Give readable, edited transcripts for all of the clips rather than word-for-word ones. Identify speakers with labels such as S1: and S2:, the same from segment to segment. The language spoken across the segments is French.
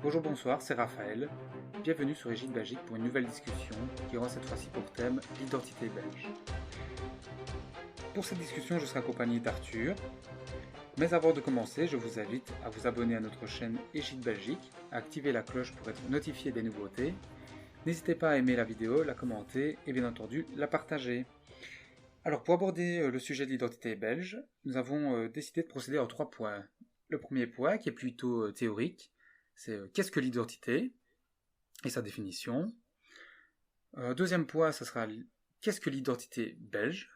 S1: Bonjour, bonsoir, c'est Raphaël. Bienvenue sur Égide Belgique pour une nouvelle discussion qui aura cette fois-ci pour thème l'identité belge. Pour cette discussion, je serai accompagné d'Arthur. Mais avant de commencer, je vous invite à vous abonner à notre chaîne Égide Belgique, à activer la cloche pour être notifié des nouveautés. N'hésitez pas à aimer la vidéo, la commenter et bien entendu la partager. Alors pour aborder le sujet de l'identité belge, nous avons décidé de procéder en 3 points. Le premier point, qui est plutôt théorique, c'est qu'est-ce que l'identité et sa définition. Deuxième point, ça sera qu'est-ce que l'identité belge.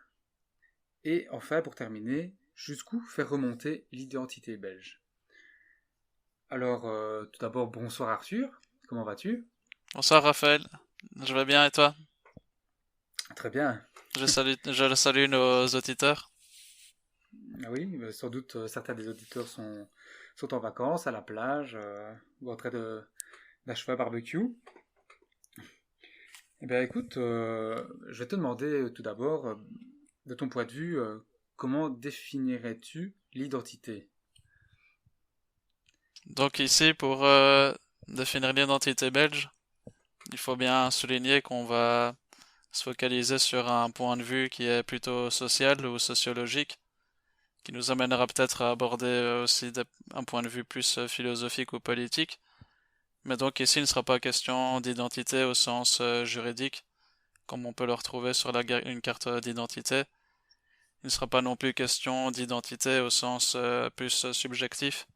S1: Et enfin, pour terminer, jusqu'où faire remonter l'identité belge. Alors, tout d'abord, bonsoir Arthur, comment vas-tu?
S2: Bonsoir Raphaël, je vais bien et toi?
S1: Très bien.
S2: Je salue nos auditeurs.
S1: Ah oui, sans doute certains des auditeurs sont en vacances, à la plage, ou en train d'achever un barbecue. Eh bien écoute, je vais te demander tout d'abord, de ton point de vue, comment définirais-tu l'identité?
S2: Donc ici, pour définir l'identité belge, il faut bien souligner qu'on va se focaliser sur un point de vue qui est plutôt social ou sociologique, qui nous amènera peut-être à aborder aussi un point de vue plus philosophique ou politique. Mais donc ici, il ne sera pas question d'identité au sens juridique, comme on peut le retrouver sur une carte d'identité. Il ne sera pas non plus question d'identité au sens plus subjectif,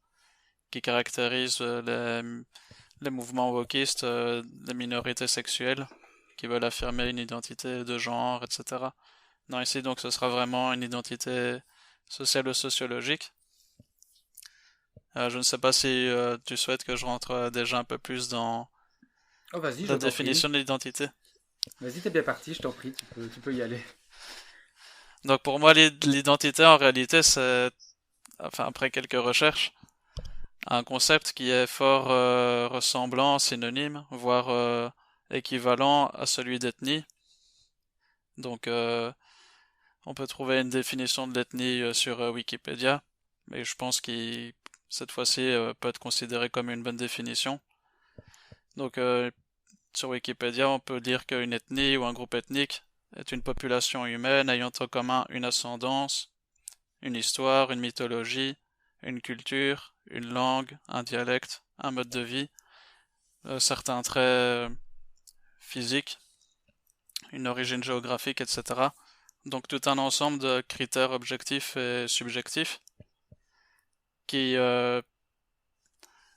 S2: qui caractérise les mouvements wokistes des minorités sexuelles, qui veulent affirmer une identité de genre, etc. Non, ici donc ce sera vraiment une identité sociale ou sociologique. Je ne sais pas si tu souhaites que je rentre déjà un peu plus dans
S1: Oh vas-y, je
S2: la
S1: t'en prie.
S2: définition de l'identité.
S1: Vas-y, t'es bien parti, je t'en prie, tu peux y aller.
S2: Donc pour moi, l'identité en réalité, c'est, enfin après quelques recherches, un concept qui est fort ressemblant, synonyme, voire équivalent à celui d'ethnie. Donc on peut trouver une définition de l'ethnie sur Wikipédia, mais je pense qu'il cette fois-ci peut être considéré comme une bonne définition. Donc sur Wikipédia, on peut dire qu'une ethnie ou un groupe ethnique est une population humaine ayant en commun une ascendance, une histoire, une mythologie, une culture, une langue, un dialecte, un mode de vie, certains traits physiques, une origine géographique, etc. Donc tout un ensemble de critères objectifs et subjectifs qui ne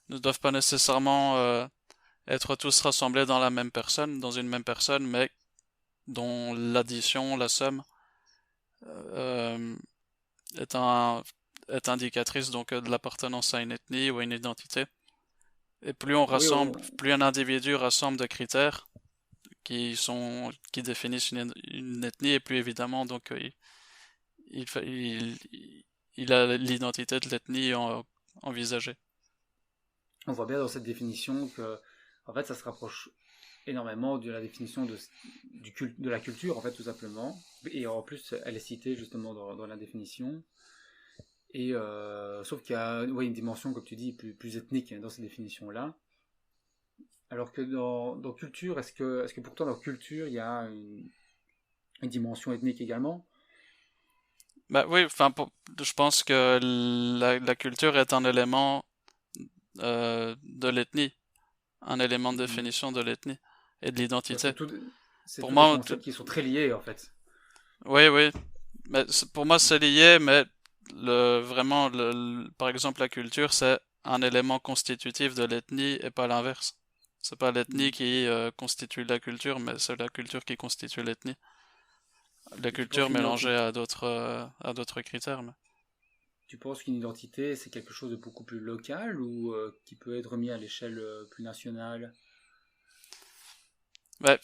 S2: doivent pas nécessairement être tous rassemblés dans la même personne, dans une même personne, mais dont l'addition, la somme, euh, est est indicatrice donc de l'appartenance à une ethnie ou à une identité. Et
S1: Oui,
S2: plus un individu rassemble de critères qui définissent une ethnie, et plus évidemment donc il, il a l'identité de l'ethnie envisagée.
S1: on voit bien dans cette définition que, en fait, ça se rapproche énormément de la définition de la culture, en fait, tout simplement. Et en plus, elle est citée justement dans la définition. Et sauf qu'il y a ouais, une dimension, comme tu dis, plus ethnique dans cette définition-là. Alors que dans culture, est-ce que pourtant dans culture, il y a une dimension ethnique également?
S2: Bah oui, enfin, je pense que la culture est un élément de l'ethnie, un élément de
S1: Mhm.
S2: définition de l'ethnie et de
S1: Ouais,
S2: l'identité.
S1: c'est
S2: Pour
S1: tous des
S2: moi,
S1: concepts qui sont très liés, en fait.
S2: oui, oui, mais pour moi c'est lié, mais par exemple, la culture, c'est un élément constitutif de l'ethnie et pas l'inverse. C'est pas l'ethnie
S1: Mhm.
S2: qui constitue la culture, mais c'est la culture qui constitue l'ethnie. La
S1: Et tu penses
S2: culture
S1: qu'une
S2: mélangée
S1: identité,
S2: à d'autres critères.
S1: tu penses qu'une identité, c'est quelque chose de beaucoup plus local ou qui peut être mis à l'échelle plus nationale?
S2: Mais,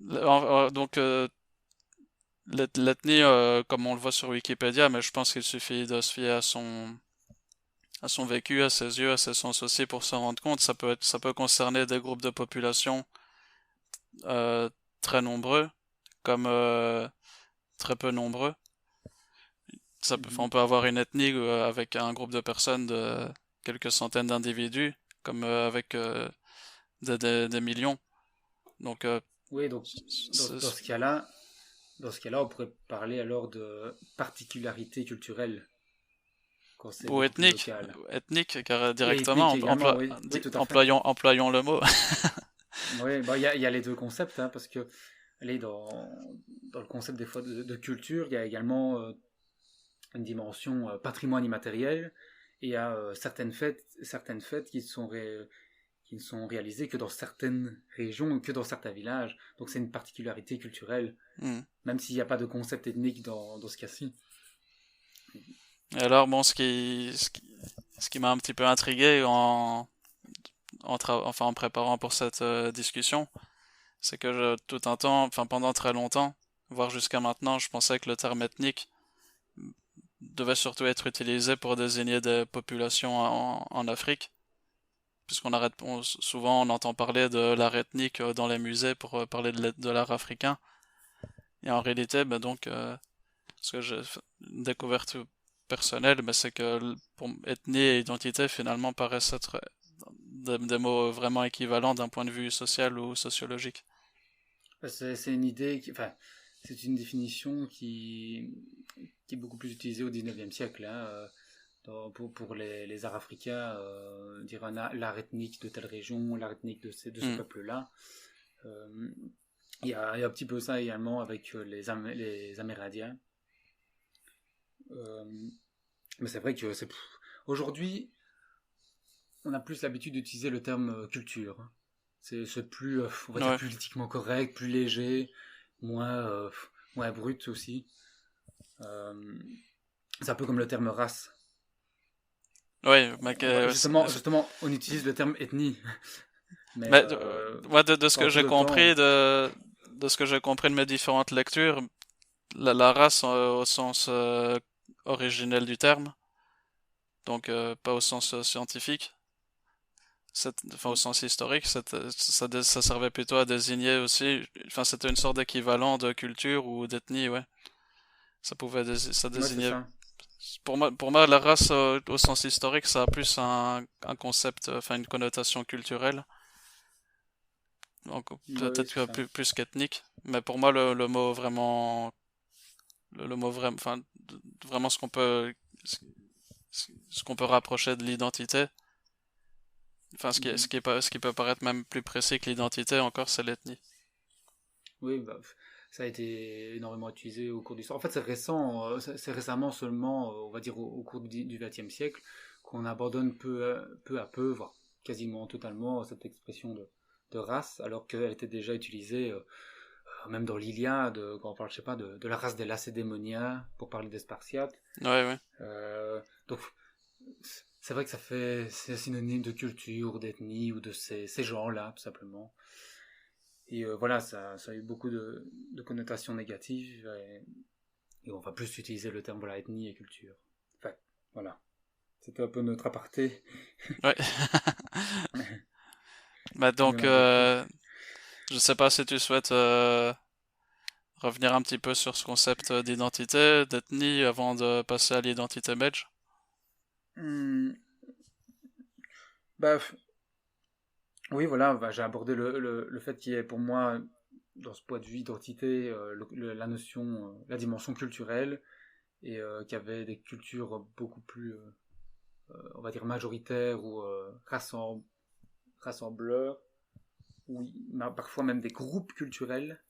S2: donc, l'ethnie, comme on le voit sur Wikipédia, mais je pense qu'il suffit de se fier à son vécu, à ses yeux, à ses sens aussi pour s'en rendre compte. Ça peut concerner des groupes de population euh, très nombreux, comme très peu nombreux.
S1: Mhm.
S2: On peut avoir une ethnie avec un groupe de personnes de quelques centaines d'individus, comme avec des millions. Donc,
S1: Oui, donc
S2: c'est-
S1: dans ce cas-là, on pourrait parler alors de particularité culturelle quand c'est
S2: ou
S1: beaucoup plus
S2: ethnique,
S1: local.
S2: car
S1: Et ethnique
S2: directement,
S1: également, oui, oui, tout à fait.
S2: employons le mot.
S1: Oui, bah, il y a les deux concepts, hein, parce que allez, dans le concept des fois de culture, il y a également une dimension patrimoine immatériel, et il y a certaines fêtes qui ne sont réalisées que dans certaines régions, que dans certains villages. Donc c'est une particularité culturelle,
S2: Hmm.
S1: même s'il n'y a pas de concept ethnique dans ce cas-ci.
S2: Et alors, bon, ce qui m'a un petit peu intrigué enfin, en préparant pour cette discussion, c'est que tout un temps, enfin pendant très longtemps, voire jusqu'à maintenant, je pensais que le terme ethnique devait surtout être utilisé pour désigner des populations en Afrique, puisqu'on souvent on entend parler de l'art ethnique dans les musées pour parler de l'art africain. Et en réalité, ben donc, ce que j'ai une découverte personnelle, ben c'est que pour ethnie et identité finalement paraissent être des mots vraiment équivalents d'un point de vue social ou sociologique.
S1: C'est une idée, enfin, c'est une définition qui est beaucoup plus utilisée au 19e siècle. Hein, pour les arts africains, dire l'art ethnique de telle région, l'art ethnique de ce
S2: Hmm.
S1: peuple-là. Euh, il y a un petit peu ça également avec les Amérindiens. Euh, mais c'est vrai que aujourd'hui, on a plus l'habitude d'utiliser le terme culture. C'est plus, on va dire,
S2: Ouais.
S1: politiquement correct, plus léger, moins, moins brut aussi. Euh, c'est un peu comme le terme race.
S2: Ouais, mais
S1: Justement, on utilise le terme ethnie. Mais
S2: mais moi, de ce
S1: pendant
S2: que
S1: tout
S2: j'ai
S1: le temps,
S2: compris de ce que j'ai compris de mes différentes lectures, la race au sens originel du terme, donc pas au sens scientifique, enfin au sens historique, ça servait plutôt à désigner aussi, enfin c'était une sorte d'équivalent de culture ou d'ethnie, ouais. Ça
S1: ouais, c'est
S2: désignait.
S1: ça.
S2: Pour moi, la race au sens historique, ça a plus un concept, enfin une connotation culturelle, donc
S1: Ouais, oui,
S2: peut-être
S1: c'est
S2: que
S1: ça.
S2: plus qu'ethnique. Mais pour moi, le mot vraiment, le mot vraiment, enfin vraiment ce qu'on peut rapprocher de l'identité, enfin
S1: Mhm.
S2: ce qui peut paraître même plus précis que l'identité encore, c'est l'ethnie.
S1: Oui, bah, ça a été énormément utilisé au cours du l'histoire. En fait, c'est récent, c'est récemment seulement, on va dire au cours du XXe siècle, qu'on abandonne peu à peu, voire quasiment totalement, cette expression de race, alors qu'elle était déjà utilisée, même dans l'Iliade, quand on parle, je sais pas, de la race des Lacédémoniens, pour parler des Spartiates.
S2: Ouais, ouais.
S1: Donc, c'est vrai que c'est synonyme de culture, d'ethnie, ou de ces gens-là, tout simplement. Et voilà, ça a eu beaucoup de connotations négatives, et on va plus utiliser le terme voilà, ethnie et culture. Enfin, voilà. C'était un peu notre aparté.
S2: Ouais. Bah
S1: Il y en
S2: donc,
S1: a beaucoup.
S2: je sais pas si tu souhaites revenir un petit peu sur ce concept d'identité, d'ethnie, avant de passer à l'identité belge.
S1: Hmm, bah, oui, voilà, bah, j'ai abordé le fait qu'il y ait pour moi, dans ce point de vue identité, la notion, la dimension culturelle, et qu'il y avait des cultures beaucoup plus, on va dire, majoritaires ou rassembleurs, ou parfois même des groupes culturels.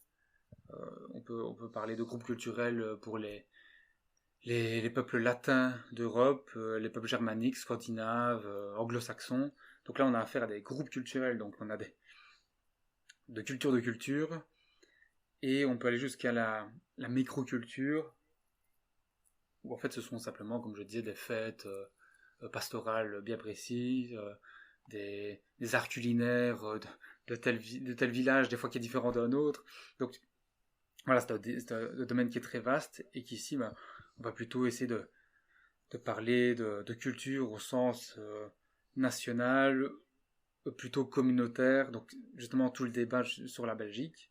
S1: On peut parler de groupes culturels pour les peuples latins d'Europe, les peuples germaniques, scandinaves, anglo-saxons. Donc là, on a affaire à des groupes culturels, donc on a de culture, et on peut aller jusqu'à la microculture, où en fait ce sont simplement, comme je disais, des fêtes pastorales bien précises, des arts culinaires de tel village, des fois qui est différent d'un autre. Donc voilà, c'est un domaine qui est très vaste et qu'ici, ben, on va plutôt essayer de parler de culture au sens national, plutôt communautaire, donc justement tout le débat sur la Belgique.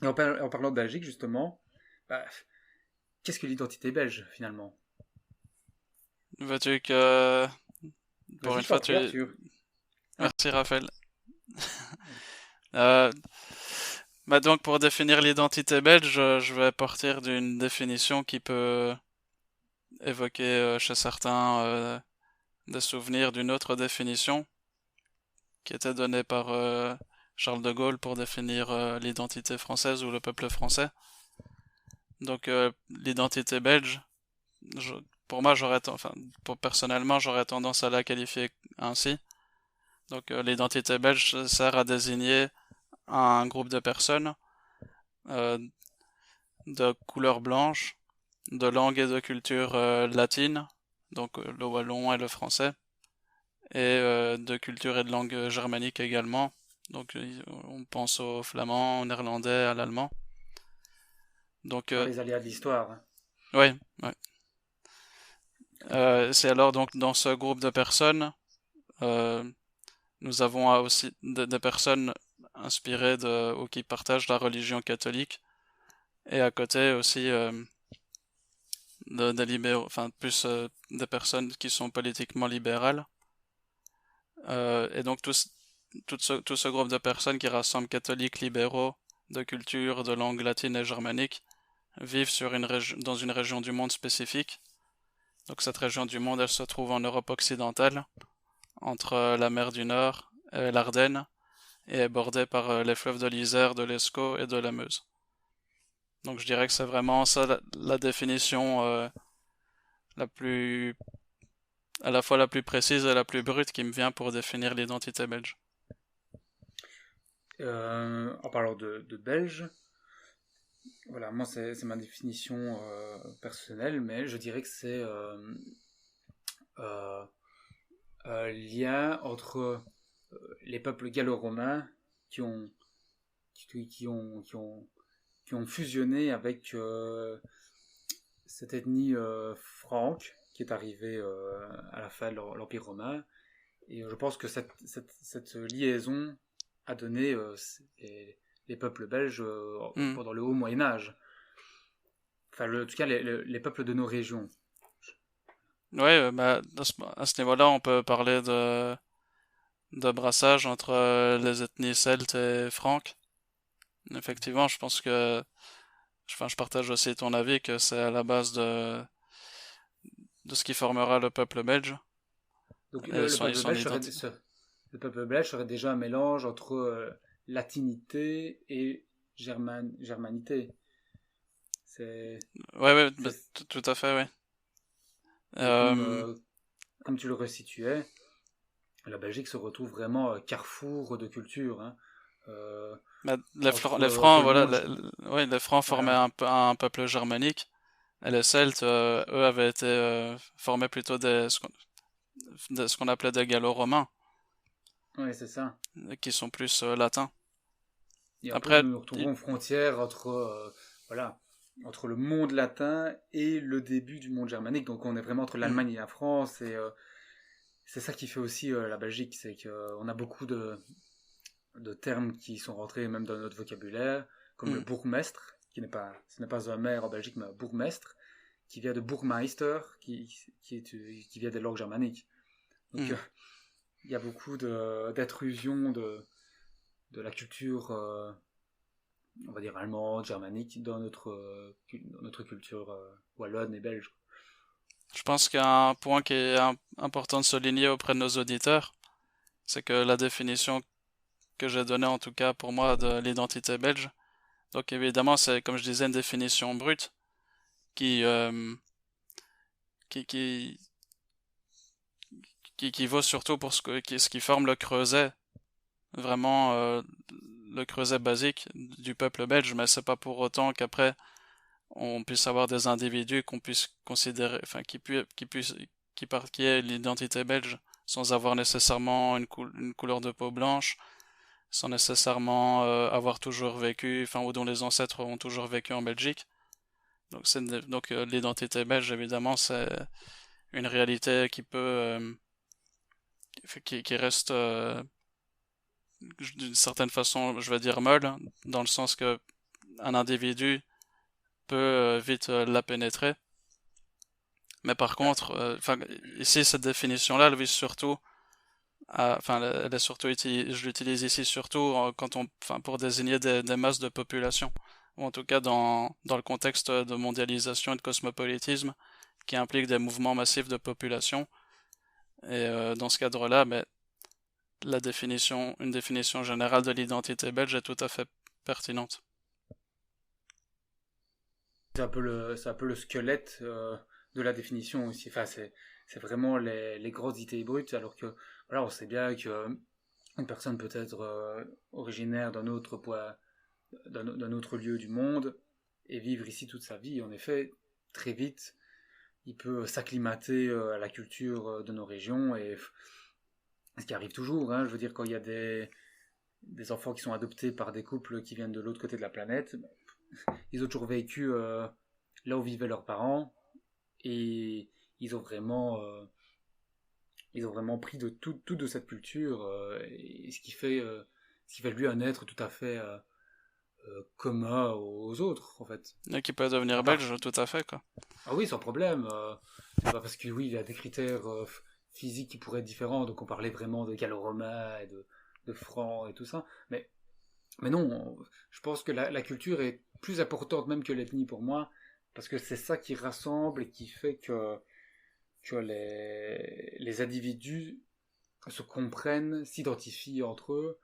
S1: Et en parlant de Belgique, justement, bah, qu'est-ce que l'identité belge finalement?
S2: Veux-tu que Pour
S1: Vas-y,
S2: une
S1: je t'en
S2: fois,
S1: prie, Arthur. Ah,
S2: Merci Raphaël. Euh, donc pour définir l'identité belge, je vais partir d'une définition qui peut évoquer chez certains des souvenirs d'une autre définition qui était donnée par Charles de Gaulle pour définir l'identité française ou le peuple français. Donc l'identité belge, je- pour moi personnellement j'aurais tendance à la qualifier ainsi. Donc l'identité belge sert à désigner un groupe de personnes euh, de couleur blanche, de langue et de culture latine, donc le wallon et le français, et de culture et de langue germanique également. Donc on pense au flamand, au néerlandais, à l'allemand. Donc
S1: Par les aléas de l'histoire. Hein.
S2: ouais, ouais. C'est alors donc dans ce groupe de personnes, euh, nous avons aussi des personnes inspirées ou qui partagent la religion catholique, et à côté aussi des libéraux, enfin plus des personnes qui sont politiquement libérales. Et donc tout ce groupe de personnes qui rassemblent catholiques libéraux de culture, de langue latine et germanique vivent dans une région du monde spécifique. Donc cette région du monde, elle se trouve en Europe occidentale, entre la mer du Nord et l'Ardenne, et est bordée par les fleuves de l'Isère, de l'Escaut et de la Meuse. Donc je dirais que c'est vraiment ça la définition la plus, à la fois la plus précise et la plus brute qui me vient pour définir l'identité belge.
S1: En parlant de belge, voilà, moi c'est ma définition personnelle, mais je dirais que c'est euh, un lien entre les peuples gallo-romains qui ont, qui ont fusionné avec cette ethnie franque qui est arrivée à la fin de l'Empire romain. Et je pense que cette liaison a donné les peuples belges
S2: Hmm.
S1: pendant le haut Moyen Âge. Enfin, en tout cas, les peuples de nos régions.
S2: Ouais, bah, à ce niveau-là, on peut parler de brassage entre les ethnies celtes et franques. Effectivement, je pense que, enfin, je partage aussi ton avis que c'est à la base de ce qui formera le peuple belge
S1: Donc
S2: et et
S1: peuple
S2: son
S1: belge
S2: identité.
S1: le peuple belge serait déjà un mélange entre latinité et germanité. C'est,
S2: Ouais, ouais, bah,
S1: c'est-
S2: tout à fait, ouais.
S1: et
S2: Euh,
S1: comme tu le resituais, la Belgique se retrouve vraiment carrefour de culture. Hein. Euh,
S2: bah, les
S1: entre
S2: Francs,
S1: le
S2: voilà,
S1: monde.
S2: ouais, les Francs formaient
S1: Voilà.
S2: un peuple germanique, et les Celtes, eux, avaient été formés plutôt de ce qu'on appelait des Gallo-Romains,
S1: Oui, c'est ça.
S2: qui sont plus latins.
S1: Et après,
S2: Après,
S1: nous nous retrouvons aux frontières entre, voilà, entre le monde latin et le début du monde germanique. Donc on est vraiment entre
S2: hmm,
S1: l'Allemagne et la France. Et c'est ça qui fait aussi la Belgique, c'est qu'on a beaucoup de termes qui sont rentrés même dans notre vocabulaire, comme le
S2: hmm,
S1: bourgmestre, ce n'est pas un maire en Belgique, mais un bourgmestre, qui vient de Burmeister, qui vient des langues germaniques. Donc
S2: hmm.
S1: il y a beaucoup d'intrusion de la culture, on va dire allemande, germanique, dans notre culture wallonne et belge.
S2: Je pense qu'un point qui est important de souligner auprès de nos auditeurs, c'est que la définition que j'ai donnée, en tout cas pour moi, de l'identité belge, donc évidemment, c'est, comme je disais, une définition brute qui, euh, qui, qui, qui vaut surtout pour ce qui forme le creuset, vraiment le creuset basique du peuple belge, mais c'est pas pour autant qu'après on puisse avoir des individus qu'on puisse considérer, enfin qui aient l'identité belge sans avoir nécessairement une couleur de peau blanche, sans nécessairement avoir toujours vécu, enfin ou dont les ancêtres ont toujours vécu en Belgique. Donc l'identité belge évidemment c'est une réalité qui reste d'une certaine façon, je vais dire molle, hein, dans le sens que un individu peut vite la pénétrer. Mais par contre, ici, cette définition-là, elle vise surtout elle est surtout je l'utilise ici surtout pour désigner des masses de population, ou en tout cas dans le contexte de mondialisation et de cosmopolitisme, qui implique des mouvements massifs de population. Et dans ce cadre-là, une définition générale de l'identité belge est tout à fait pertinente.
S1: C'est un peu le squelette de la définition aussi. Enfin, c'est vraiment les grosses idées brutes, alors que voilà, on sait bien que une personne peut être originaire d'un autre lieu du monde et vivre ici toute sa vie. En effet, très vite, il peut s'acclimater à la culture de nos régions et ce qui arrive toujours. Hein, je veux dire, quand il y a des enfants qui sont adoptés par des couples qui viennent de l'autre côté de la planète, ils ont toujours vécu là où vivaient leurs parents et ils ont vraiment pris de tout de cette culture et ce qui fait de lui un être tout à fait commun aux autres en fait.
S2: Et qui peut devenir belge, tout à fait, quoi.
S1: Ah oui, sans problème. C'est pas parce que oui, il y a des critères physiques qui pourraient être différents, donc on parlait vraiment de gallo-romain et de francs et tout ça. Mais non, je pense que la culture est plus importante même que l'ethnie pour moi, parce que c'est ça qui rassemble et qui fait que les individus se comprennent, s'identifient entre eux,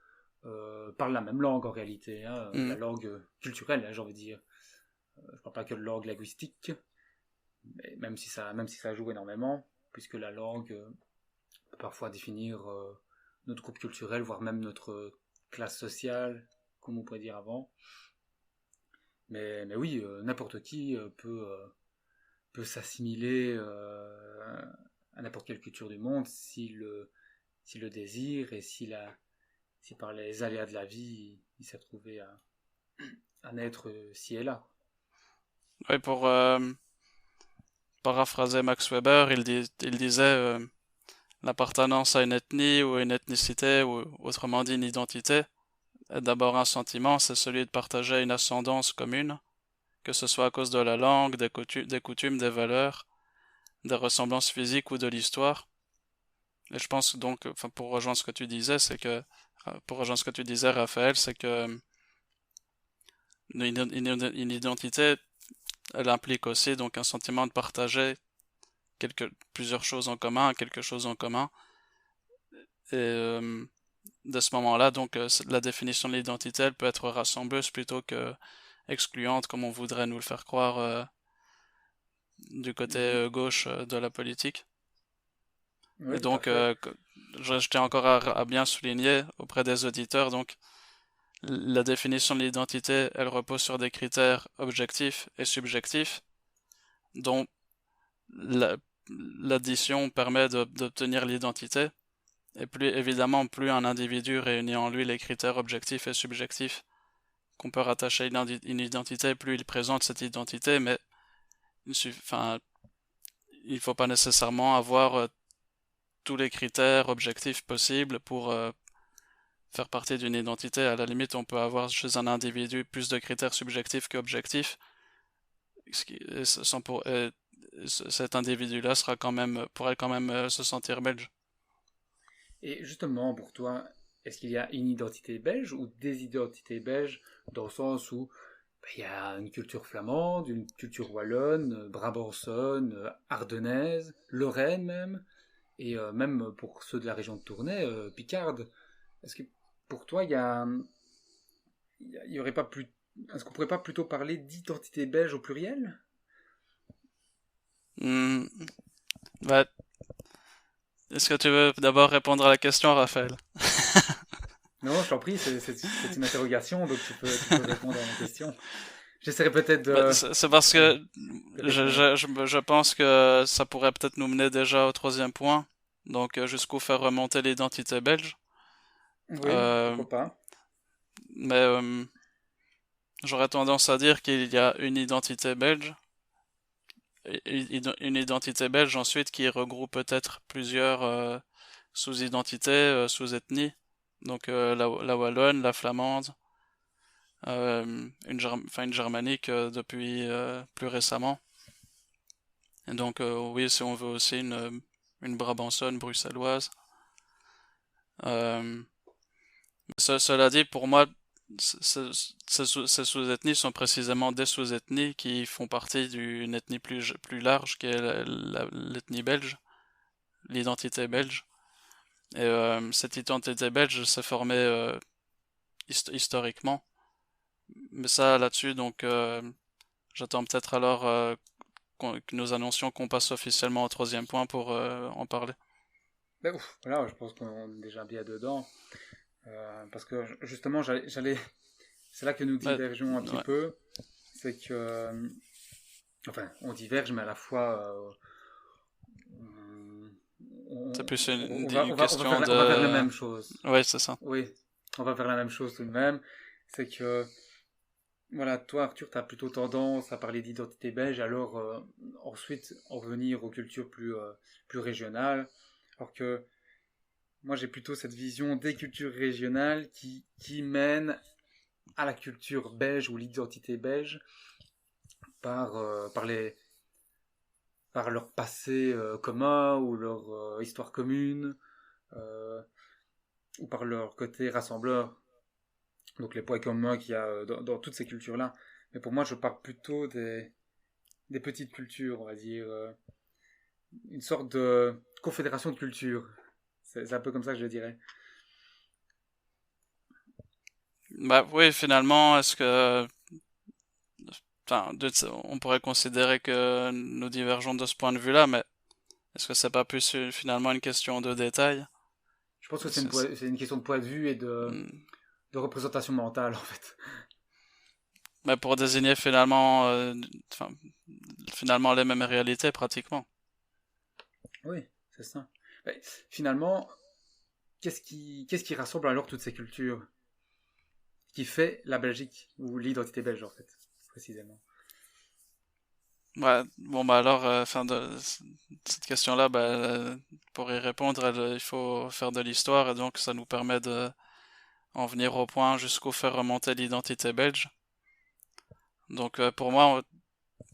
S1: parlent la même langue en réalité, hein, la
S2: Mhm.
S1: langue culturelle, hein, j'ai envie de dire. Je ne parle pas que de langue linguistique, mais même si ça joue énormément, puisque la langue peut parfois définir notre groupe culturel, voire même notre classe sociale, comme on pourrait dire avant. Mais oui, n'importe qui peut s'assimiler à n'importe quelle culture du monde s'il le désire et si par les aléas de la vie, il s'est trouvé à naître ci et là.
S2: Oui, pour paraphraser Max Weber, il disait l'appartenance à une ethnie ou une ethnicité, ou autrement dit une identité, est d'abord un sentiment, c'est celui de partager une ascendance commune, que ce soit à cause de la langue, des coutumes, des valeurs, des ressemblances physiques ou de l'histoire. Et je pense donc, pour rejoindre ce que tu disais, pour rejoindre ce que tu disais, Raphaël, c'est que une identité, elle implique aussi donc un sentiment de partager plusieurs choses en commun, quelque chose en commun. Et de ce moment-là, donc la définition de l'identité, elle peut être rassembleuse plutôt que excluante, comme on voudrait nous le faire croire du côté
S1: Mhm.
S2: gauche de la politique. Et
S1: Oui, tout à
S2: donc,
S1: fait.
S2: je tiens encore à bien souligner auprès des auditeurs, donc la définition de l'identité, elle repose sur des critères objectifs et subjectifs, dont la- l'addition permet d'obtenir l'identité. Et plus évidemment, plus un individu réunit en lui les critères objectifs et subjectifs qu'on peut rattacher à une identité, plus il présente cette identité, mais il faut pas nécessairement avoir tous les critères objectifs possibles pour faire partie d'une identité. À la limite, on peut avoir chez un individu plus de critères subjectifs qu'objectifs, et cet individu-là pourrait quand même se sentir belge.
S1: Et justement, pour toi, est-ce qu'il y a une identité belge ou des identités belges dans le sens où il y a une culture flamande, une culture wallonne, brabançonne, ardennaise, lorraine même, et même pour ceux de la région de Tournai, picarde. Est-ce que pour toi, il y aurait pas plus, est-ce qu'on pourrait pas plutôt parler d'identité belge au pluriel?
S2: Hmm, bah, est-ce que tu veux d'abord répondre à la question, Raphaël?
S1: Non, je t'en prie, c'est une interrogation, donc tu peux répondre à ma question. J'essaierai peut-être
S2: C'est parce
S1: de
S2: que
S1: répondre.
S2: je pense que ça pourrait peut-être nous mener déjà au troisième point, donc jusqu'où faire remonter l'identité belge.
S1: Oui,
S2: Euh,
S1: pourquoi pas.
S2: mais j'aurais tendance à dire qu'il y a une identité belge, une identité belge ensuite qui regroupe peut-être plusieurs sous-identités, sous-ethnies, donc la wallonne, la flamande, une germanique depuis plus récemment. Et donc, oui, si on veut aussi une Brabançonne bruxelloise. Euh, Cela dit, pour moi, ces sous-ethnies sont précisément des sous-ethnies qui font partie d'une ethnie plus large, qui est l'ethnie belge, l'identité belge. Et cette identité belge s'est formée historiquement. Mais ça, là-dessus, donc, j'attends peut-être alors que nous annoncions qu'on passe officiellement au troisième point pour en parler.
S1: Ben, ouf, voilà, je pense qu'on est déjà bien dedans. Parce que justement, c'est là que nous
S2: Ouais,
S1: divergeons un petit
S2: ouais.
S1: peu. C'est que, enfin, on diverge, mais à la fois,
S2: C'est plus
S1: on
S2: une question
S1: on va vers la
S2: de...
S1: même chose.
S2: Ouais, c'est ça.
S1: Oui, on va vers la même chose tout de même. C'est que, voilà, toi, Arthur, tu as plutôt tendance à parler d'identité belge, alors ensuite en venir aux cultures plus régionales. Alors que moi, j'ai plutôt cette vision des cultures régionales qui mène à la culture belge ou l'identité belge par par leur passé commun ou leur histoire commune euh, ou par leur côté rassembleur. Donc les points communs qu'il y a dans toutes ces cultures-là. Mais pour moi, je parle plutôt des petites cultures, on va dire. Une sorte de confédération de cultures. C'est un peu comme ça que je le dirais.
S2: Bah oui, finalement, est-ce que... Enfin, on pourrait considérer que nous divergeons de ce point de vue-là, mais est-ce que c'est pas plus finalement une question de détail?
S1: Je pense que
S2: C'est- c'est-
S1: c'est une question de point de vue et
S2: hmm.
S1: de représentation mentale, en fait.
S2: Mais pour désigner finalement, enfin, finalement les mêmes réalités pratiquement.
S1: Oui, c'est ça. Mais finalement, qu'est-ce qui rassemble alors toutes ces cultures? Qui fait la Belgique, ou l'identité belge, en fait, précisément.
S2: Ouais, bon bah alors, cette question-là, bah, pour y répondre, il faut faire de l'histoire et donc ça nous permet de en venir au point jusqu'au faire remonter l'identité belge. Donc pour moi,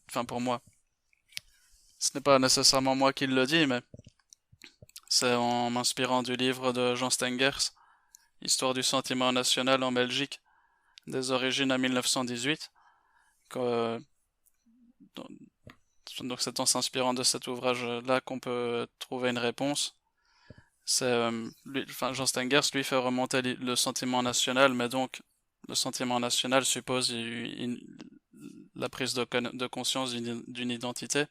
S2: enfin pour moi, ce n'est pas nécessairement moi qui le dis, mais c'est en m'inspirant du livre de Jean Stengers, Histoire du sentiment national en Belgique, des origines à 1918, que, donc c'est en s'inspirant de cet ouvrage-là qu'on peut trouver une réponse. C'est, enfin, Jean Stengers lui fait remonter le sentiment national, mais donc le sentiment national suppose la prise de conscience d'une identité.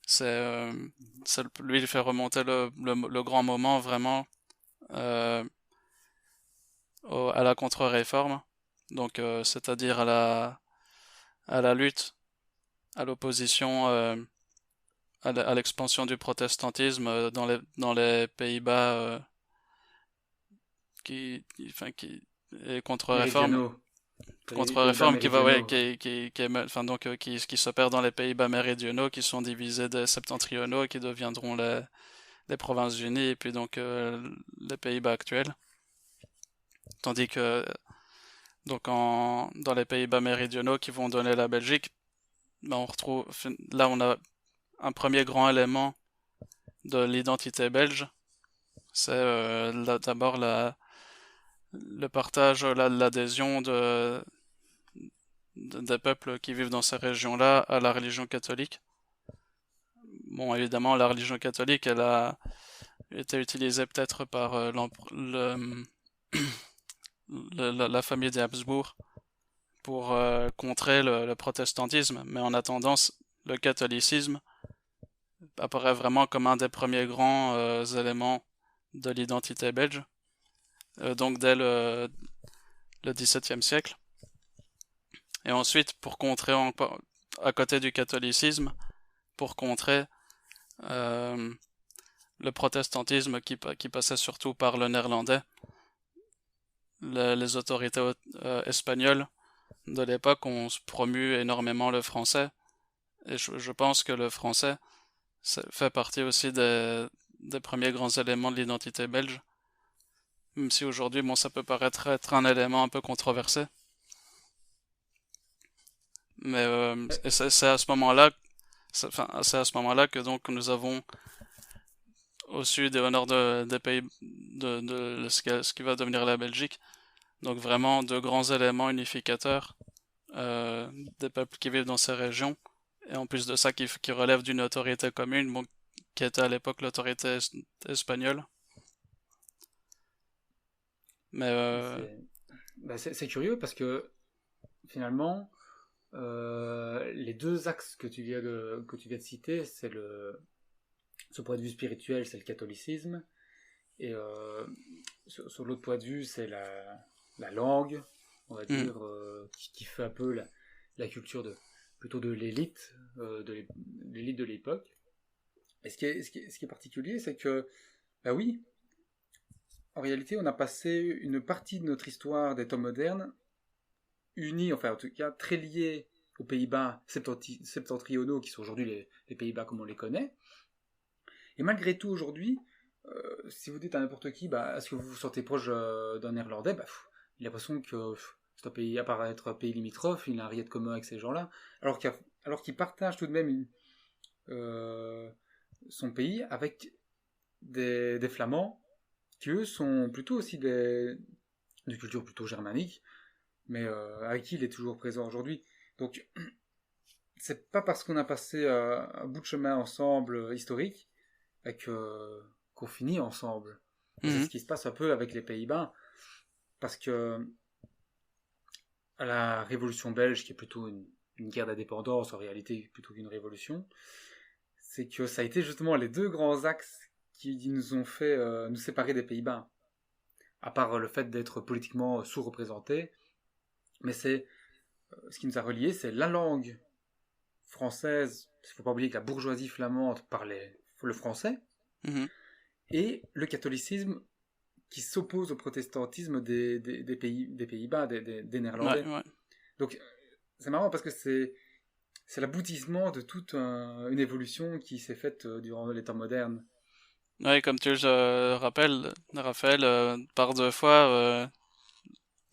S2: C'est, lui il fait remonter le grand moment vraiment euh, à la contre-réforme, donc c'est-à-dire à la lutte, à l'opposition, à l'expansion du protestantisme dans les Pays-Bas enfin, et contre-réforme,
S1: Méridionaux. Les Pays-Bas
S2: contre-réforme qui va, ouais,
S1: méridionaux.
S2: enfin, donc, qui s'opère dans les Pays-Bas méridionaux, qui sont divisés des septentrionaux, qui deviendront les Provinces-Unies, et puis donc les Pays-Bas actuels. Tandis que, donc, dans les Pays-Bas méridionaux qui vont donner la Belgique, ben, on retrouve, là, on a un premier grand élément de l'identité belge, c'est d'abord le partage, l'adhésion des peuples qui vivent dans ces régions-là à la religion catholique. Bon, évidemment, la religion catholique, elle a été utilisée peut-être par la famille des Habsbourg pour contrer le protestantisme, mais en attendant, le catholicisme apparaît vraiment comme un des premiers grands éléments de l'identité belge, donc dès le XVIIe siècle. Et ensuite, pour contrer à côté du catholicisme, pour contrer euh, le protestantisme qui passait surtout par le néerlandais, les autorités espagnoles de l'époque ont promu énormément le français. Et je pense que le français fait partie aussi des premiers grands éléments de l'identité belge. Même si aujourd'hui, bon, ça peut paraître être un élément un peu controversé. Mais
S1: Euh,
S2: c'est à ce moment-là C'est à ce moment-là que donc nous avons au sud et au nord des pays de ce qui va devenir la Belgique. Donc vraiment deux grands éléments unificateurs euh, des peuples qui vivent dans ces régions. Et en plus de ça, qui relève d'une autorité commune, bon, qui était à l'époque l'autorité espagnole. Mais
S1: C'est curieux parce que finalement, les deux axes que tu viens de citer, ce point de vue spirituel, c'est le catholicisme, et sur l'autre point de vue, c'est la langue, on va
S2: hmm,
S1: dire, qui fait un peu la culture plutôt de l'élite, l'élite de l'époque. Et ce qui est particulier, c'est que, bah oui, en réalité, on a passé une partie de notre histoire des temps modernes unis, enfin en tout cas très liés aux Pays-Bas septentrionaux, qui sont aujourd'hui les Pays-Bas comme on les connaît. Et malgré tout, aujourd'hui, si vous dites à n'importe qui, bah, est-ce que vous vous sentez proche d'un Néerlandais, bah, il a l'impression que c'est un pays, à part être un pays limitrophe, il n'a rien de commun avec ces gens-là, alors qu'il partage tout de même euh, son pays avec des Flamands, qui eux sont plutôt aussi de culture plutôt germanique, mais avec qui il est toujours présent aujourd'hui. Donc, c'est pas parce qu'on a passé un bout de chemin ensemble historique qu'on finit ensemble. Et c'est
S2: mhm.
S1: ce qui se passe un peu avec les Pays-Bas, parce que à la Révolution belge, qui est plutôt une guerre d'indépendance en réalité plutôt qu'une révolution, c'est que ça a été justement les deux grands axes qui nous ont fait nous séparer des Pays-Bas. À part le fait d'être politiquement sous-représentés, mais c'est ce qui nous a reliés, c'est la langue française. Il ne faut pas oublier que la bourgeoisie flamande parlait le français,
S2: Mhm.
S1: et le catholicisme qui s'oppose au protestantisme des Pays-Bas, des
S2: Ouais,
S1: Néerlandais.
S2: ouais.
S1: Donc c'est marrant parce que c'est l'aboutissement de toute une évolution qui s'est faite durant les temps modernes.
S2: Ouais, comme tu le rappelles, Raphaël, par deux fois,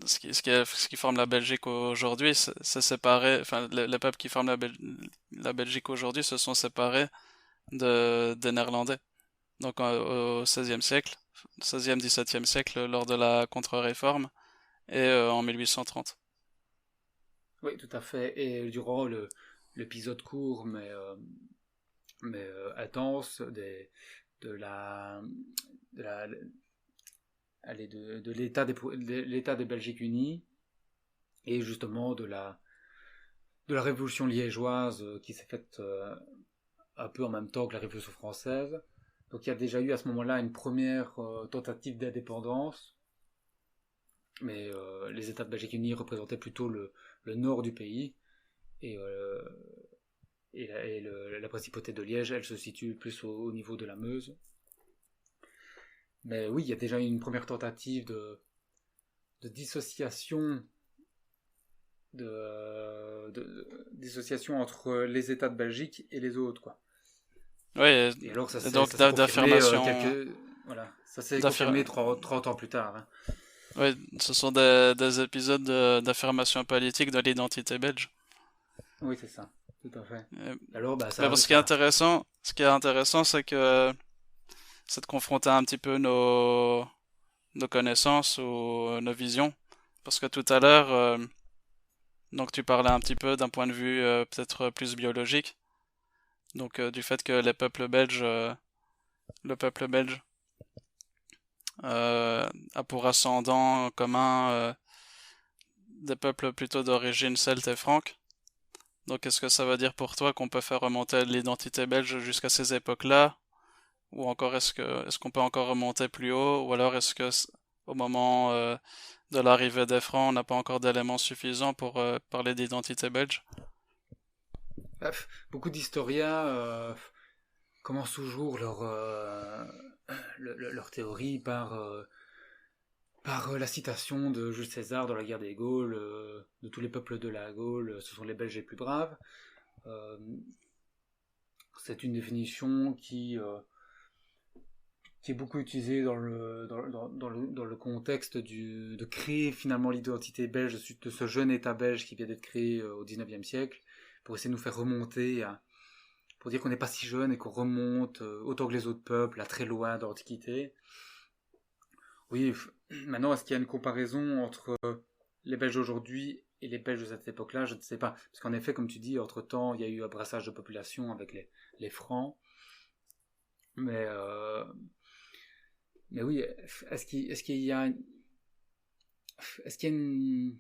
S2: ce qui forme la Belgique aujourd'hui, c'est séparé, enfin, les peuples qui forment la Belgique aujourd'hui se sont séparés des Néerlandais. Donc, au XVIe siècle, 16e, XVIIe siècle, lors de la contre-réforme, et en 1830.
S1: Oui, tout à fait. Et durant l'épisode court, mais intense, de la, de la, allez, de l'État des Belgiques Unis, et justement de la révolution liégeoise qui s'est faite un peu en même temps que la révolution française. Donc il y a déjà eu à ce moment-là une première tentative d'indépendance, mais les États de Belgique unis représentaient plutôt le nord du pays, et, la principauté de Liège, elle se situe plus au niveau de la Meuse. Mais oui, il y a déjà eu une première tentative de dissociation dissociation entre les États de Belgique et les autres, quoi.
S2: Ouais,
S1: Et alors
S2: et donc
S1: ça s'est confirmé
S2: d'affirmation,
S1: voilà, ça s'est
S2: d'affir-
S1: confirmé 30 ans plus tard, hein.
S2: ouais, ce sont des épisodes d'affirmation politique de l'identité belge.
S1: Oui, c'est ça, tout à fait.
S2: Euh,
S1: Alors, bah
S2: Mais bon, ce qui est intéressant, c'est de confronter un petit peu nos connaissances ou nos visions. Parce que tout à l'heure, donc tu parlais un petit peu d'un point de vue peut-être plus biologique. Donc du fait que le peuple belge a pour ascendant commun des peuples plutôt d'origine celte et franque. Donc est-ce que ça veut dire pour toi qu'on peut faire remonter l'identité belge jusqu'à ces époques-là? Ou encore est-ce qu'on peut encore remonter plus haut? Ou alors est-ce que au moment de l'arrivée des Francs, on n'a pas encore d'éléments suffisants pour parler d'identité belge?
S1: beaucoup d'historiens commencent toujours leur théorie par la citation de Jules César dans la guerre des Gaules, de tous les peuples de la Gaule, ce sont les Belges les plus braves. Euh, c'est une définition qui est beaucoup utilisée dans le contexte de créer finalement l'identité belge, de ce jeune État belge qui vient d'être créé au XIXe siècle, pour essayer de nous faire remonter pour dire qu'on n'est pas si jeune et qu'on remonte autant que les autres peuples à très loin dans l'Antiquité. Oui, maintenant, est-ce qu'il y a une comparaison entre les Belges aujourd'hui et les Belges de cette époque-là? Je ne sais pas. Parce qu'en effet, comme tu dis, entre-temps, il y a eu un brassage de population avec les Francs. Mais, euh, mais oui, est-ce qu'il y a, est-ce qu'il y a une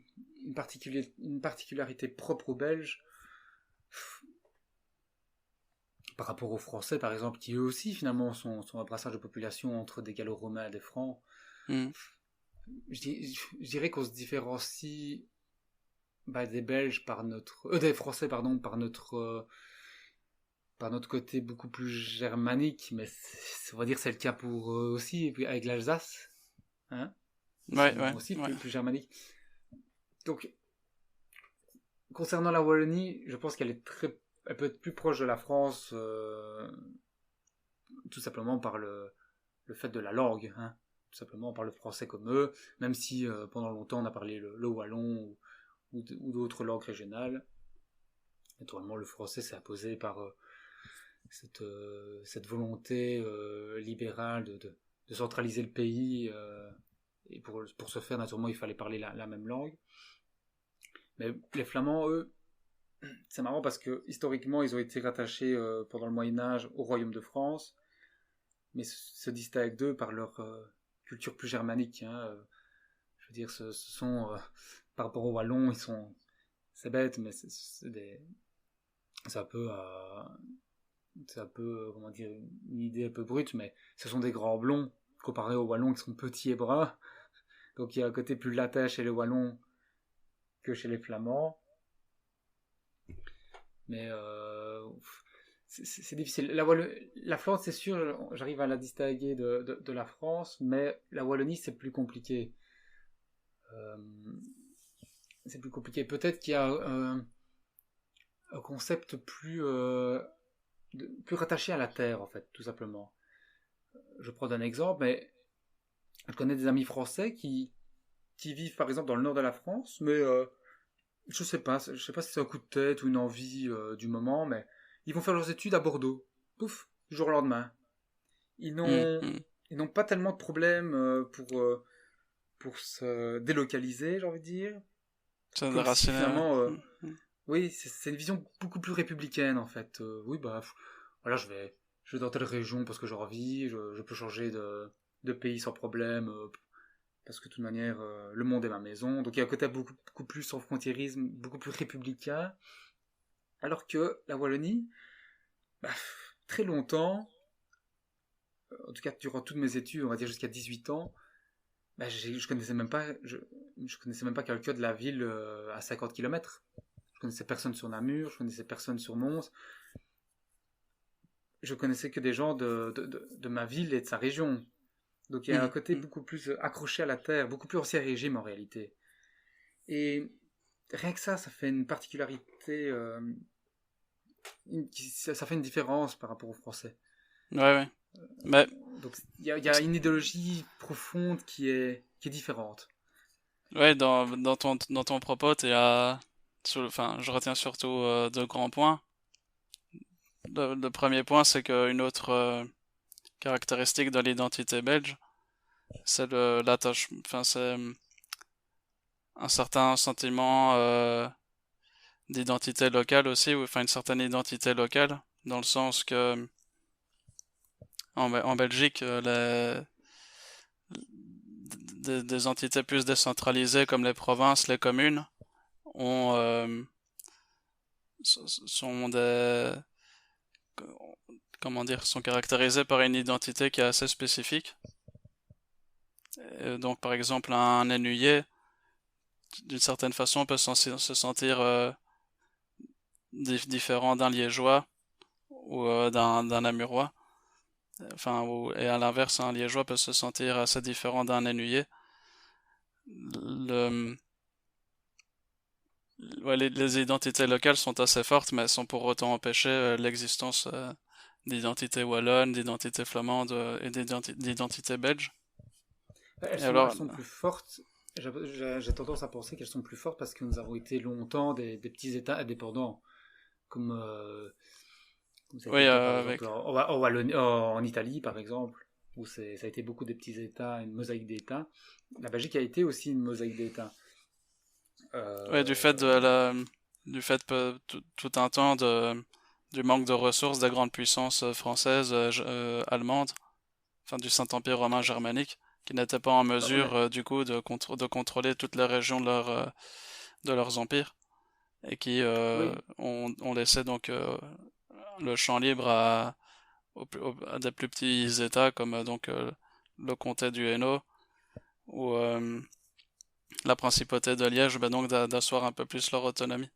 S1: particularité propre aux Belges par rapport aux Français, par exemple, qui eux aussi, finalement, sont un brassage de population entre des Gallo-Romains et des Francs?
S2: Mm.
S1: Je dirais qu'on se différencie des Belges des Français pardon par notre côté beaucoup plus germanique, mais on va dire c'est le cas pour eux aussi, et puis avec l'Alsace, hein, ils
S2: Ouais,
S1: sont
S2: ouais,
S1: aussi
S2: ouais.
S1: plus germaniques. Donc concernant la Wallonie, je pense elle peut être plus proche de la France, tout simplement par le fait de la langue, hein. Tout simplement on parle le français comme eux, même si pendant longtemps on a parlé le wallon ou d'autres langues régionales. Naturellement, le français s'est imposé par cette volonté libérale de centraliser le pays. Et pour ce faire, naturellement, il fallait parler la même langue. Mais les Flamands, eux, c'est marrant parce que historiquement, ils ont été rattachés pendant le Moyen-Âge au Royaume de France, mais se distinguent d'eux par leur culture plus germanique, hein. Je veux dire, ce sont, par rapport aux Wallons, c'est bête, mais c'est un peu, comment dire, une idée un peu brute, mais ce sont des grands blonds comparés aux Wallons qui sont petits et bruns. Donc il y a un côté plus latin chez les Wallons que chez les Flamands. Mais c'est difficile. La Flandre, c'est sûr, j'arrive à la distinguer de la France, mais la Wallonie, c'est plus compliqué. Euh, c'est plus compliqué. Peut-être qu'il y a un concept plus rattaché à la terre, en fait, tout simplement. Je prends un exemple, mais je connais des amis français qui vivent par exemple dans le nord de la France, mais je sais pas si c'est un coup de tête ou une envie du moment, mais ils vont faire leurs études à Bordeaux. Pouf, du jour au lendemain. Ils
S2: Mm,
S1: n'ont,
S2: mm.
S1: ils n'ont pas tellement de problèmes pour se délocaliser, j'ai envie de dire.
S2: C'est
S1: Comme si
S2: déraciné, ouais.
S1: finalement,
S2: Mm, mm.
S1: oui, c'est une vision beaucoup plus républicaine en fait. Oui, voilà, je vais dans telle région parce que j'ai envie, je peux changer de pays sans problème, parce que de toute manière, le monde est ma maison. Donc il y a un côté beaucoup plus sans frontiérisme, beaucoup plus républicain. Alors que la Wallonie, bah, très longtemps, en tout cas durant toutes mes études, on va dire jusqu'à 18 ans, je connaissais même pas, je connaissais même pas quelqu'un de la ville à 50 kilomètres. Je connaissais personne sur Namur, je connaissais personne sur Mons. Je connaissais que des gens de ma ville et de sa région. Donc il y a un
S2: Mm,
S1: côté
S2: mm.
S1: beaucoup plus accroché à la terre, beaucoup plus ancien régime en réalité. Et rien que ça fait une particularité, ça fait une différence par rapport aux Français.
S2: Ouais, ouais. Mais,
S1: Donc il y a une idéologie profonde qui est différente.
S2: ouais, dans ton propos, enfin, je retiens surtout deux grands points. Le premier point, c'est qu'une autre caractéristique de l'identité belge, c'est enfin, c'est un certain sentiment d'identité locale aussi, ou enfin une certaine identité locale, dans le sens que en Belgique, des entités plus décentralisées comme les provinces, les communes, ont, sont des, comment dire, sont caractérisées par une identité qui est assez spécifique. Et donc, par exemple, un ennuyé, d'une certaine façon, peut se sentir différent d'un liégeois ou d'un namurois. Enfin, et à l'inverse, un liégeois peut se sentir assez différent d'un ennuyé. Le, ouais, les identités locales sont assez fortes, mais elles sont pour autant empêcher l'existence d'identités wallonnes, d'identités flamandes et d'identités belges.
S1: Elles
S2: Et
S1: sont, elles
S2: alors,
S1: sont plus fortes. J'ai tendance à penser qu'elles sont plus fortes parce que nous avons été longtemps des petits États indépendants, comme Comme ça a été
S2: Oui,
S1: le cas par
S2: avec.
S1: exemple en Italie par exemple, où ça a été beaucoup des petits États, une mosaïque d'États. La Belgique a été aussi une mosaïque d'États.
S2: Oui, du fait que tout un temps du manque de ressources des grandes puissances françaises, allemandes, enfin du Saint-Empire romain germanique, qui n'étaient pas en mesure,
S1: Ouais,
S2: du coup, de contrôler toutes les régions de leurs empires, et qui
S1: oui,
S2: ont laissé donc le champ libre à des plus petits États comme le comté du Hainaut ou la principauté de Liège, ben donc d'asseoir un peu plus leur autonomie.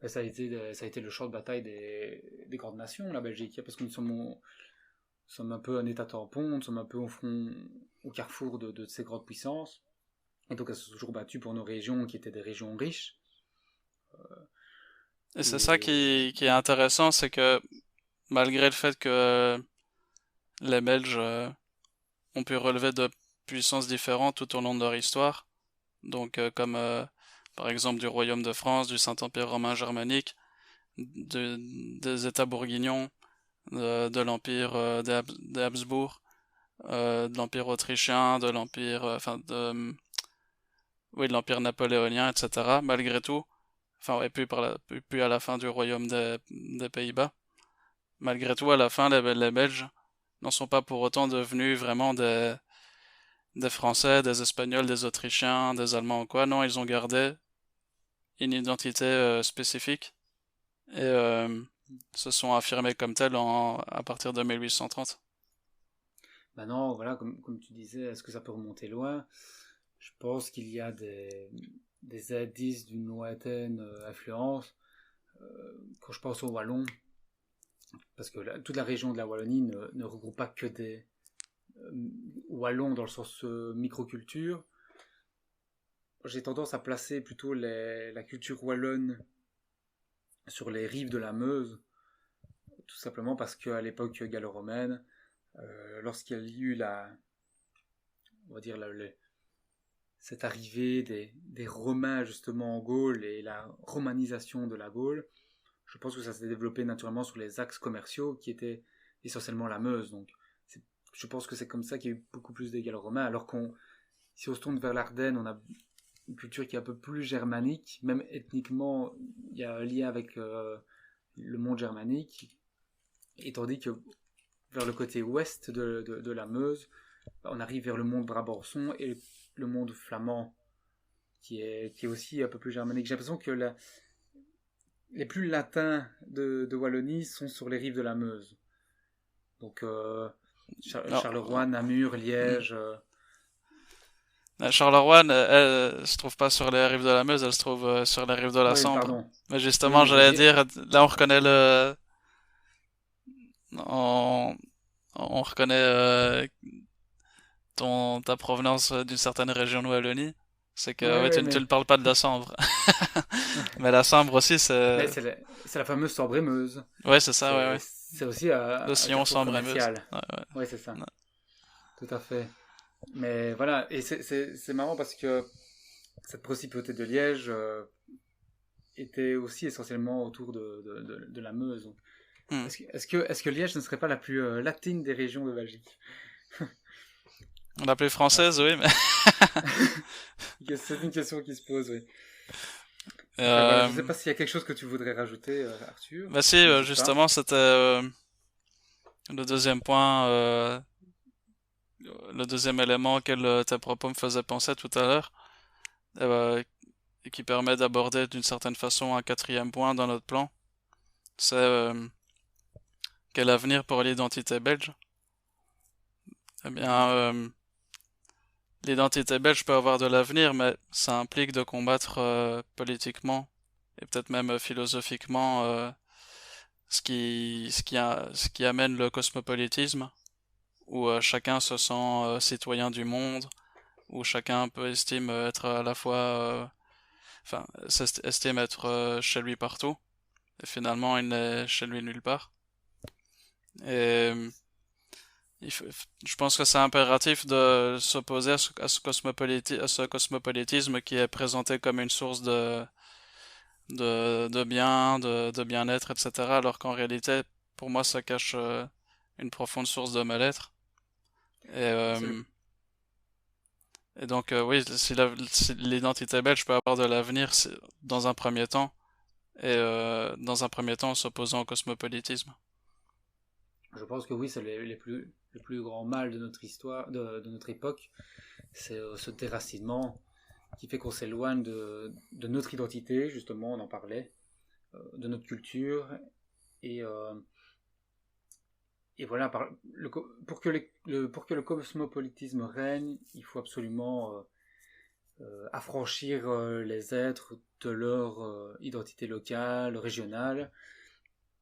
S1: ça a été le champ de bataille des grandes nations, la Belgique, parce que nous sommes un peu un État tampon, nous sommes un peu au carrefour de ces grandes puissances. Et donc, elles se sont toujours battues pour nos régions qui étaient des régions riches.
S2: Et c'est ça
S1: Et
S2: qui est intéressant, c'est que malgré le fait que les Belges ont pu relever de puissances différentes tout au long de leur histoire, donc comme par exemple du Royaume de France, du Saint-Empire romain germanique, des États bourguignons, de l'Empire des Habsbourg, de l'Empire autrichien, de l'Empire, oui, de l'Empire napoléonien, etc. Malgré tout, enfin, et puis à la fin du Royaume des Pays-Bas, malgré tout, à la fin, les Belges n'en sont pas pour autant devenus vraiment des Français, des Espagnols, des Autrichiens, des Allemands ou quoi. Non, ils ont gardé une identité spécifique et se sont affirmés comme tels à partir de 1830.
S1: maintenant, voilà, comme tu disais, est-ce que ça peut remonter loin? Je pense qu'il y a des indices d'une lointaine influence. Quand je pense aux Wallons, parce que toute la région de la Wallonie ne regroupe pas que des euh, Wallons dans le sens microculture. J'ai tendance à placer plutôt la culture wallonne sur les rives de la Meuse, tout simplement parce qu'à l'époque gallo-romaine, lorsqu'il y a eu on va dire cette arrivée des Romains justement en Gaule et la romanisation de la Gaule, je pense que ça s'est développé naturellement sur les axes commerciaux qui étaient essentiellement la Meuse. Donc, je pense que c'est comme ça qu'il y a eu beaucoup plus des Gallo-Romains, alors si on se tourne vers l'Ardenne, on a une culture qui est un peu plus germanique, même ethniquement, il y a un lien avec le monde germanique, et tandis que vers le côté ouest de la Meuse, on arrive vers le monde brabançon et le monde flamand, qui est aussi un peu plus germanique. J'ai l'impression que les plus latins de Wallonie sont sur les rives de la Meuse. Donc
S2: Non,
S1: Charleroi, Namur,
S2: hmm.
S1: Liège.
S2: Charleroi, elle se trouve pas sur les rives de la Meuse, elle se trouve sur les rives de la
S1: Oui,
S2: Sambre.
S1: pardon.
S2: Mais
S1: Oui,
S2: justement,
S1: mais
S2: j'allais dire, là on reconnaît on, on reconnaît ta provenance d'une certaine région de Wallonie. C'est que ouais,
S1: ouais,
S2: tu
S1: mais
S2: ne parles pas de la Sambre. Mais la Sambre aussi,
S1: mais
S2: c'est.
S1: c'est la fameuse Sambre et Meuse.
S2: Ouais, c'est ça, ouais, ouais.
S1: C'est aussi
S2: Le
S1: un
S2: sillon
S1: carrefour
S2: Sambre et Meuse.
S1: commercial.
S2: Ouais,
S1: Oui, c'est ça.
S2: ouais.
S1: Tout à fait. Mais voilà, et c'est marrant parce que cette principauté de Liège était aussi essentiellement autour de la Meuse. Donc,
S2: Hmm.
S1: est-ce que Liège ne serait pas la plus latine des régions de Belgique?
S2: La plus
S1: Ah,
S2: française, oui, mais.
S1: c'est une question qui se pose, oui. Enfin voilà, je ne sais
S2: Euh,
S1: pas s'il y a quelque chose que tu voudrais rajouter, Arthur.
S2: Bah si,
S1: N'hésite pas.
S2: justement, c'était le deuxième point, le deuxième élément auquel tes propos me faisaient penser tout à l'heure, et qui permet d'aborder d'une certaine façon un quatrième point dans notre plan, c'est quel avenir pour l'identité belge? Eh bien,
S1: Mhm.
S2: l'identité belge peut avoir de l'avenir, mais ça implique de combattre politiquement et peut-être même philosophiquement ce qui amène le cosmopolitisme, où chacun se sent citoyen du monde, où chacun peut estime être à la fois, estime être chez lui partout, et finalement il n'est chez lui nulle part. Et je pense que c'est impératif de s'opposer à ce cosmopolitisme qui est présenté comme une source de bien, de bien-être, etc. Alors qu'en réalité, pour moi, ça cache une profonde source de mal-être. Et,
S1: C'est le-
S2: et donc, oui, si l'identité belge peut avoir de l'avenir dans un premier temps, et dans un premier temps en s'opposant au cosmopolitisme.
S1: je pense que oui, c'est le plus grand mal de notre histoire, de notre époque, c'est ce déracinement qui fait qu'on s'éloigne de notre identité, justement, on en parlait, de notre culture, et, euh, et voilà, pour que le cosmopolitisme règne, il faut absolument affranchir les êtres de leur identité locale, régionale,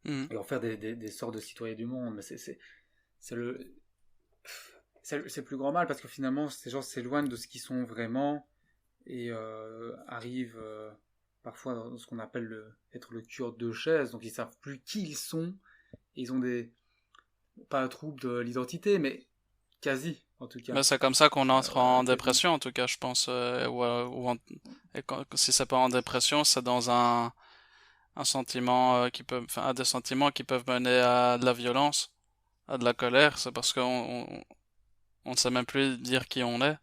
S2: Mhm.
S1: et en faire des sortes de citoyens du monde. Mais c'est le, c'est le plus grand mal parce que finalement, ces gens s'éloignent de ce qu'ils sont vraiment et arrivent parfois dans ce qu'on appelle être le cul de chaise. Donc ils savent plus qui ils sont et ils ont pas un trouble de l'identité, mais quasi en tout
S2: Mais
S1: cas.
S2: c'est comme ça qu'on entre en
S1: Quasi.
S2: dépression, en tout cas, je pense. Et si c'est pas en dépression, c'est dans un sentiment enfin, à des sentiments qui peuvent mener à de la violence, à de la colère. C'est parce on ne sait même plus dire qui on est.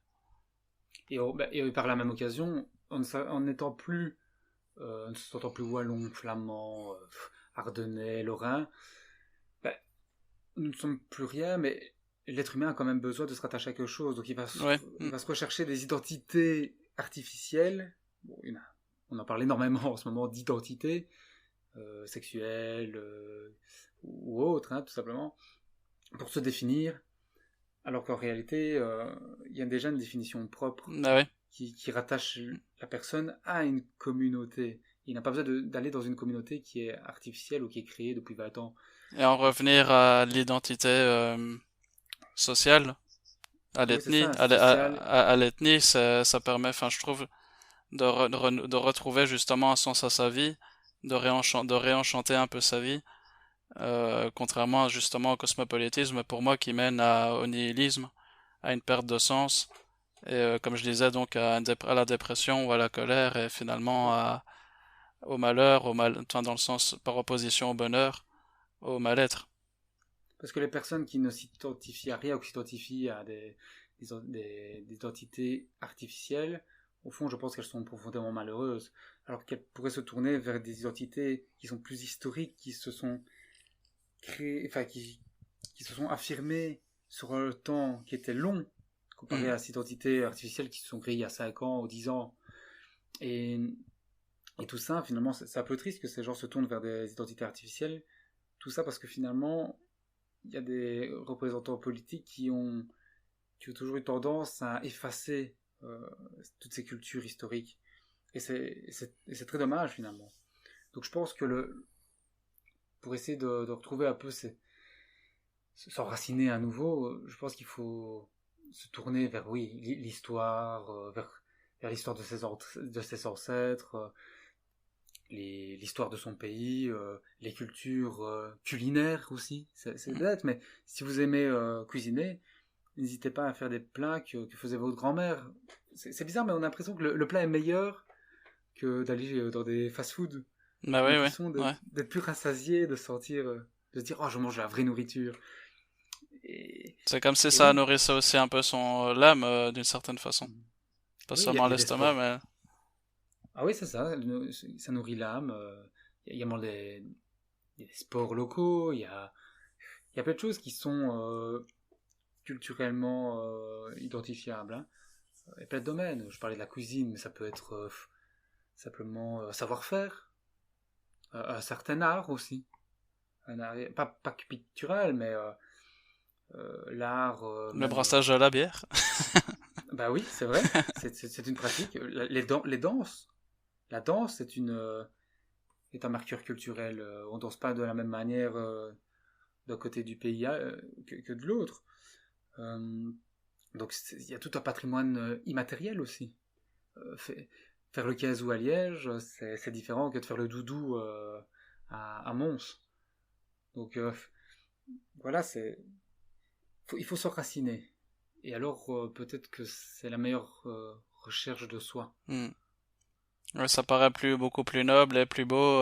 S1: Et par la même occasion, en n'étant plus, ne se sentant plus wallon, flamand, ardennais, lorrain, ben, nous ne sommes plus rien, mais l'être humain a quand même besoin de se rattacher à quelque chose. Donc
S2: Ouais.
S1: il va se rechercher des identités artificielles. Bon, on en parle énormément en ce moment d'identité sexuelle ou autre, hein, tout simplement, pour se définir. Alors qu'en réalité, il y a déjà une définition propre
S2: Ah oui.
S1: qui rattache la personne à une communauté. Il n'a pas besoin d'aller dans une communauté qui est artificielle ou qui est créée depuis 20 ans.
S2: Et en revenir à l'identité sociale, à
S1: Oui, c'est
S2: l'ethnie,
S1: ça, social.
S2: à l'ethnie, ça permet, enfin, je trouve, de retrouver justement un sens à sa vie, de réenchanter un peu sa vie, contrairement justement au cosmopolitisme, pour moi, qui mène au nihilisme, à une perte de sens, et comme je disais, donc à la dépression ou à la colère, et finalement au malheur, enfin, dans le sens par opposition au bonheur, au mal-être.
S1: Parce que les personnes qui ne s'identifient à rien ou qui s'identifient à des identités artificielles, au fond, je pense qu'elles sont profondément malheureuses. Alors qu'elles pourraient se tourner vers des identités qui sont plus historiques, qui se sont créées, enfin, qui se sont affirmées sur un temps qui était long, comparé
S2: Mhm.
S1: à ces identités artificielles qui se sont créées il y a 5 ans ou 10 ans. Et, et tout ça, finalement, c'est un peu triste que ces gens se tournent vers des identités artificielles. Tout ça parce que finalement, il y a des représentants politiques qui ont toujours eu tendance à effacer toutes ces cultures historiques. Et c'est très dommage finalement. Donc je pense que pour essayer de retrouver un peu s'enraciner à nouveau, je pense qu'il faut se tourner vers, oui, l'histoire, vers l'histoire de ses ancêtres, l'histoire de son pays, les cultures culinaires aussi. C'est
S2: Mhm.
S1: bête, mais si vous aimez cuisiner, n'hésitez pas à faire des plats que faisait votre grand-mère. C'est bizarre, mais on a l'impression que le plat est meilleur que d'aller dans des fast-foods.
S2: Bah
S1: On a
S2: oui, oui,
S1: l'impression
S2: ouais.
S1: d'être plus rassasié, de se dire, oh, je mange la vraie nourriture. Et,
S2: C'est comme si
S1: et
S2: ça
S1: oui,
S2: nourrissait aussi un peu son l'âme d'une certaine façon. Pas
S1: oui,
S2: seulement
S1: il y a des
S2: l'estomac,
S1: sports.
S2: mais
S1: Ah oui, c'est ça, ça nourrit l'âme. Il y a également il y a des sports locaux, il y a plein de choses qui sont culturellement identifiables. Hein. Il y a plein de domaines. Je parlais de la cuisine, mais ça peut être simplement savoir-faire, un certain art aussi. Un art, pas que pictural, mais l'art
S2: le
S1: même.
S2: brassage de la bière.
S1: Bah oui, c'est vrai, c'est une pratique. Les danses. La danse est un marqueur culturel. On danse pas de la même manière d'un côté du pays que de l'autre. Euh, donc il y a tout un patrimoine immatériel aussi. Faire le kazoo à Liège, c'est différent que de faire le doudou à Mons. Donc voilà, il faut s'enraciner. Et alors peut-être que c'est la meilleure recherche de soi.
S2: Hmm. Ouais, ça paraît beaucoup plus noble et plus beau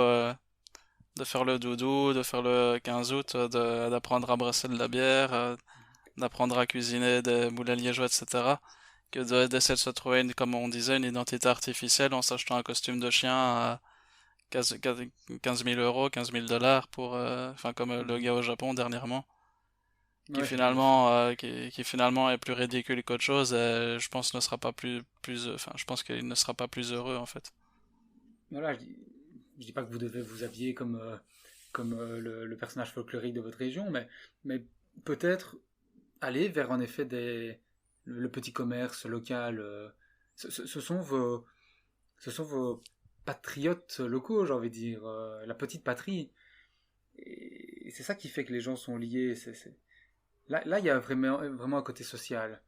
S2: de faire le doudou, de faire le 15 août, d'apprendre à brasser de la bière, d'apprendre à cuisiner des moulins liégeois, etc. Que d'essayer de se trouver, comme on disait, une identité artificielle en s'achetant un costume de chien à 15 000 euros, 15 000 $ pour, enfin, comme le
S1: Mhm.
S2: gars au Japon dernièrement,
S1: Ouais, je-
S2: qui finalement est plus ridicule qu'autre chose, et je pense ne sera pas enfin, je pense qu'il ne sera pas plus heureux en fait.
S1: voilà, je dis pas que vous devez vous habiller comme le personnage folklorique de votre région, mais peut-être aller vers en effet le petit commerce local. Ce sont vos patriotes locaux, j'ai envie de dire, la petite patrie. Et c'est ça qui fait que les gens sont liés. Là, il y a vraiment un côté social.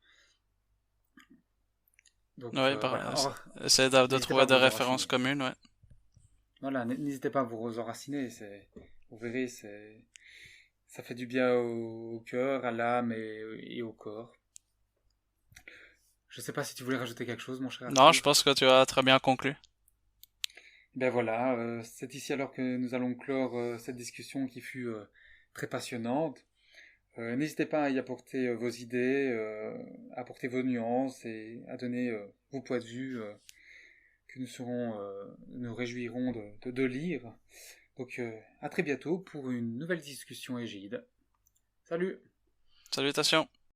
S1: Donc
S2: Ouais,
S1: voilà,
S2: essayer de
S1: n'hésitez pas
S2: trouver
S1: à
S2: des
S1: vous
S2: références
S1: enraciner.
S2: communes, ouais.
S1: Voilà, n'hésitez pas à vous enraciner. Vous verrez, ça fait du bien au cœur, à l'âme et au corps. Je sais pas si tu voulais rajouter quelque chose, mon cher
S2: Non, je
S1: Arthur.
S2: pense que tu as très bien conclu.
S1: Ben voilà, c'est ici alors que nous allons clore cette discussion qui fut très passionnante. N'hésitez pas à y apporter vos idées, à apporter vos nuances et à donner vos points de vue que nous réjouirons de lire. Donc à très bientôt pour une nouvelle discussion égide. Salut!
S2: Salutations!